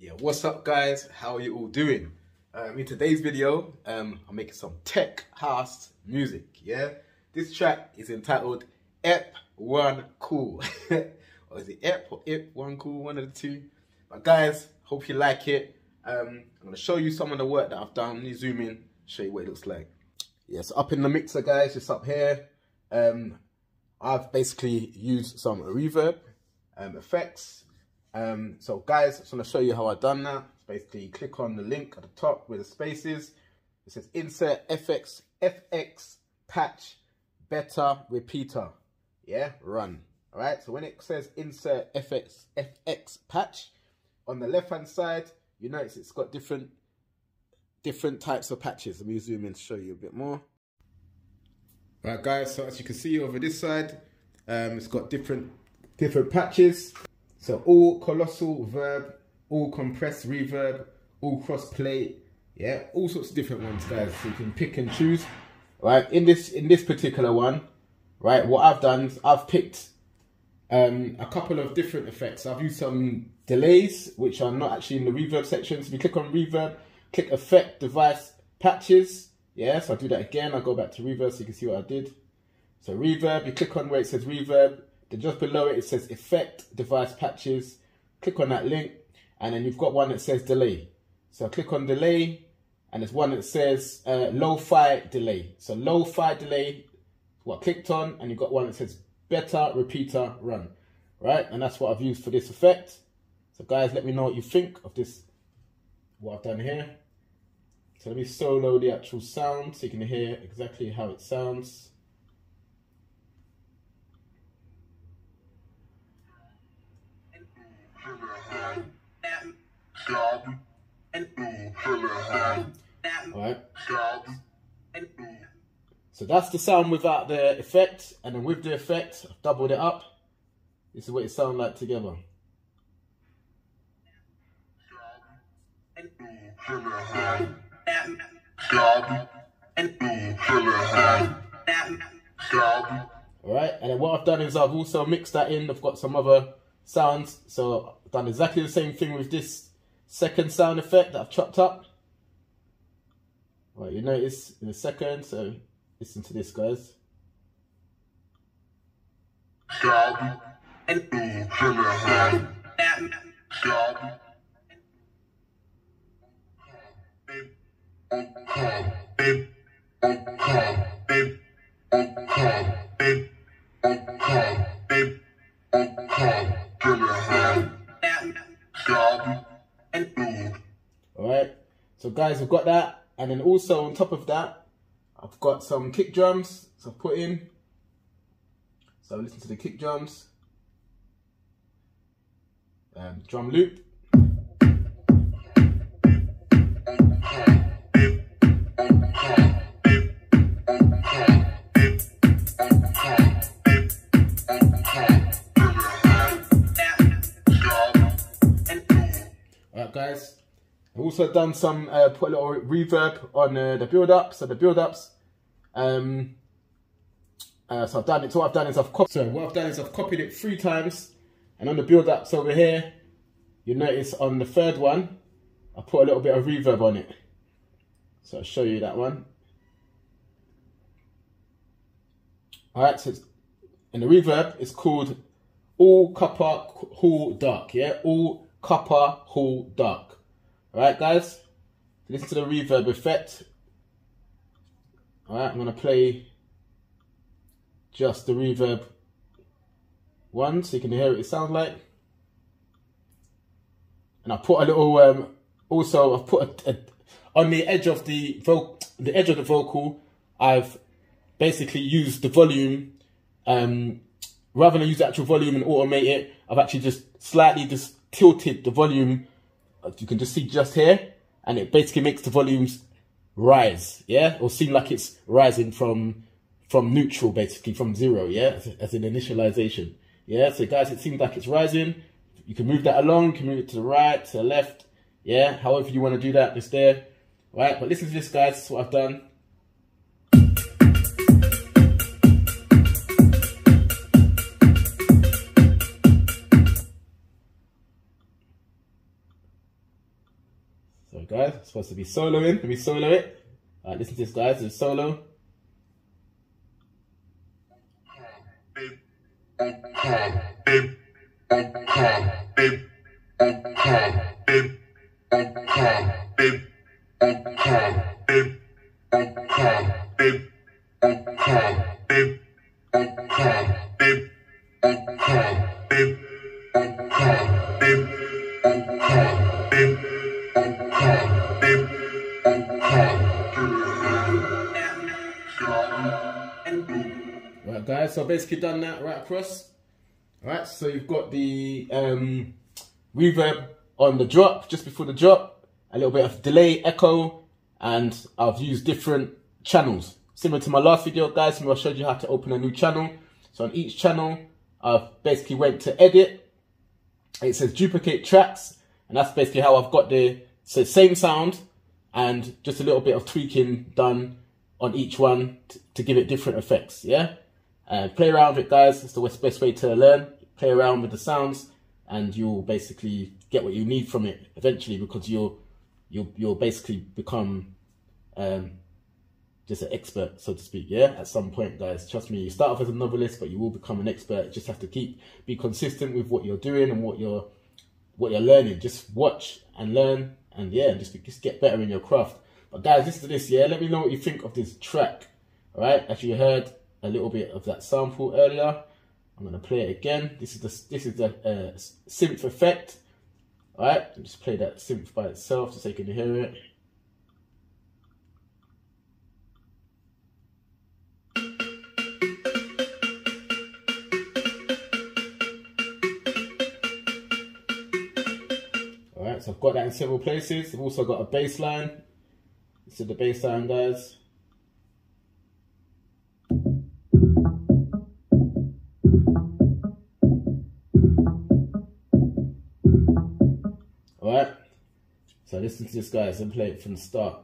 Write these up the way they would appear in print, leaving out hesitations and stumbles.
Yeah, what's up guys? How are you all doing? In today's video, I'm making some tech house music, yeah? This track is entitled Ep1 Cool. Or is it Ep or Ep1 Cool? One of the two. But guys, hope you like it. I'm going to show you some of the work that I've done. Let me zoom in, show you what it looks like. Yeah, so up in the mixer guys, just up here, I've basically used some reverb, effects. So guys, I just want to show you how I've done that. Basically, click on the link at the top where the space is. It says insert FX patch better repeater. Yeah, run. All right. So when it says insert FX patch, on the left hand side, you notice it's got different types of patches. Let me zoom in to show you a bit more. Right, guys. So as you can see over this side, it's got different patches. So all colossal verb, all compressed reverb, all cross play, yeah, all sorts of different ones, guys. So you can pick and choose. Right, in this particular one, right, what I've done is I've picked a couple of different effects. I've used some delays, which are not actually in the reverb section. So if you click on reverb, click effect, device, patches. Yeah, so I'll do that again. I'll go back to reverb so you can see what I did. So reverb, you click on where it says reverb. Then just below it, it says effect, device, patches. Click on that link, and then you've got one that says delay. So click on delay, and there's one that says lo-fi delay. So lo-fi delay, what I clicked on, and you've got one that says better repeater run. Right, and that's what I've used for this effect. So guys, let me know what you think of this, what I've done here. So let me solo the actual sound so you can hear exactly how it sounds. Alright. So that's the sound without the effect, and then with the effect, I've doubled it up. This is what it sounds like together. Alright, and then what I've done is I've also mixed that in. I've got some other sounds, so I've done exactly the same thing with this second sound effect that I've chopped up. Right, you notice in a second, so listen to this, guys. Alright, so guys, we've got that, and then also on top of that, I've got some kick drums, so I've put in. So listen to the kick drums, drum loop. Alright guys, I've also done some, put a little reverb on the build-up. So the build-ups, so I've done it, so what I've done is I've copied it 3 times, and on the build-ups over here, you notice on the third one, I put a little bit of reverb on it. So I'll show you that one. Alright, so and the reverb is called All Copper Hall Dark, yeah? All Copper Hall Dark. Alright guys, listen to the reverb effect. Alright, I'm going to play just the reverb one so you can hear what it sounds like. And I put a little, also I've put on the edge of the vocal, I've basically used the volume, rather than use the actual volume and automate it, I've actually just slightly tilted the volume. You can just see just here, and it basically makes the volumes rise, yeah, or seem like it's rising from neutral, basically from 0, yeah, as an initialization, yeah. So guys, it seems like it's rising. You can move that along, you can move it to the right, to the left, yeah, however you want to do that, just there, right? But listen to this, guys. This is what I've done. guys. It's supposed to be soloing. Let me solo it. Alright, listen to this, guys. It's solo. Right, guys, so I've basically done that right across. Alright, so you've got the reverb on the drop, just before the drop, a little bit of delay, echo, and I've used different channels. Similar to my last video, guys, where I showed you how to open a new channel. So on each channel, I've basically went to edit. It says duplicate tracks, and that's basically how I've got the same sound and just a little bit of tweaking done on each one to give it different effects, yeah? Play around with it, guys. It's the best way to learn. Play around with the sounds, and you'll basically get what you need from it eventually, because you'll basically become just an expert, so to speak, yeah? At some point, guys. Trust me, you start off as a novelist, but you will become an expert. You just have to be consistent with what you're doing and what you're learning. Just watch and learn, and yeah, just get better in your craft. But guys, listen to this, yeah? Let me know what you think of this track, all right? As you heard a little bit of that sample earlier, I'm gonna play it again. This is the synth effect, all right? I'll just play that synth by itself so you can hear it. All right, so I've got that in several places. I've also got a bass line. This is the bass line, guys. Alright, so listen to this, guys, and play it from the start.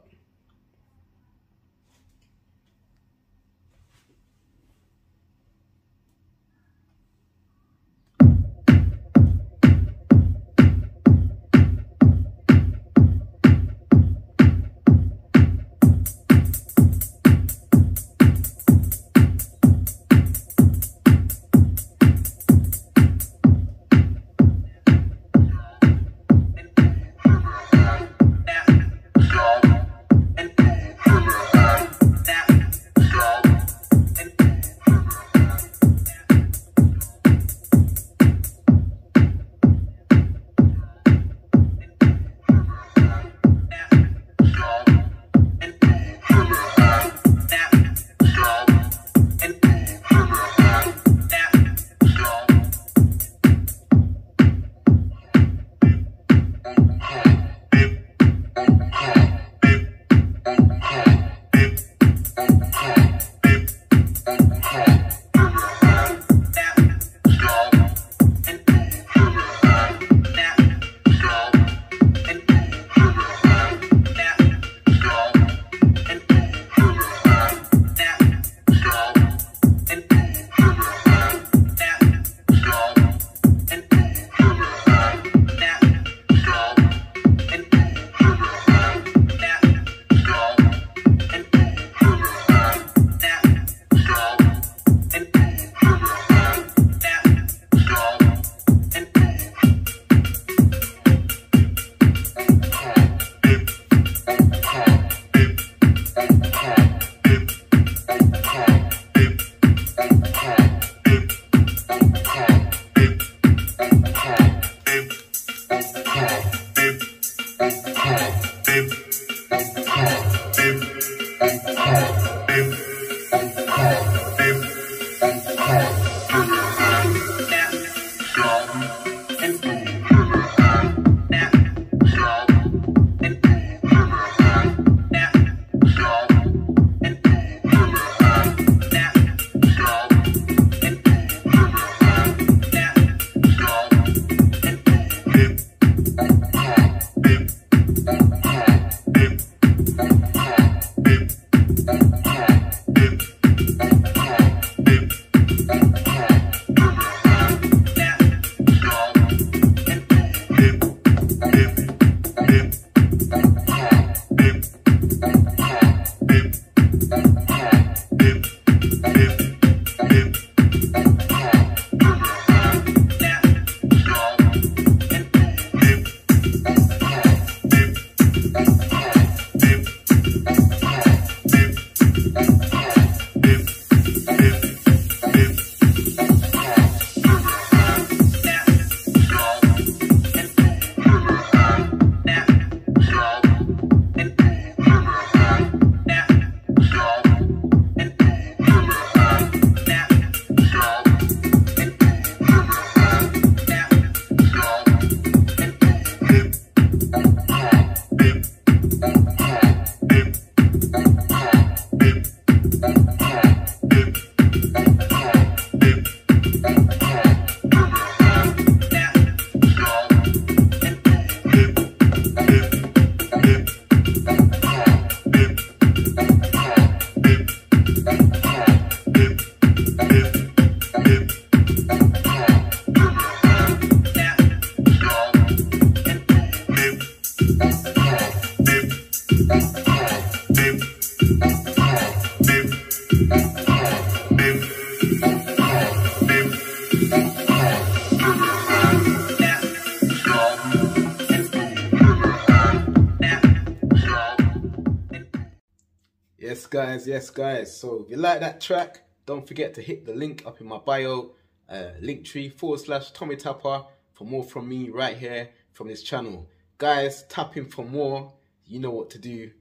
Yes, guys. Yes, guys. So if you like that track, don't forget to hit the link up in my bio, Linktree/TommyTappah for more from me right here from this channel. Guys, tap in for more. You know what to do.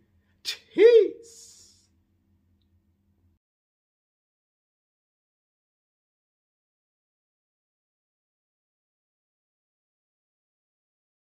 Cheers.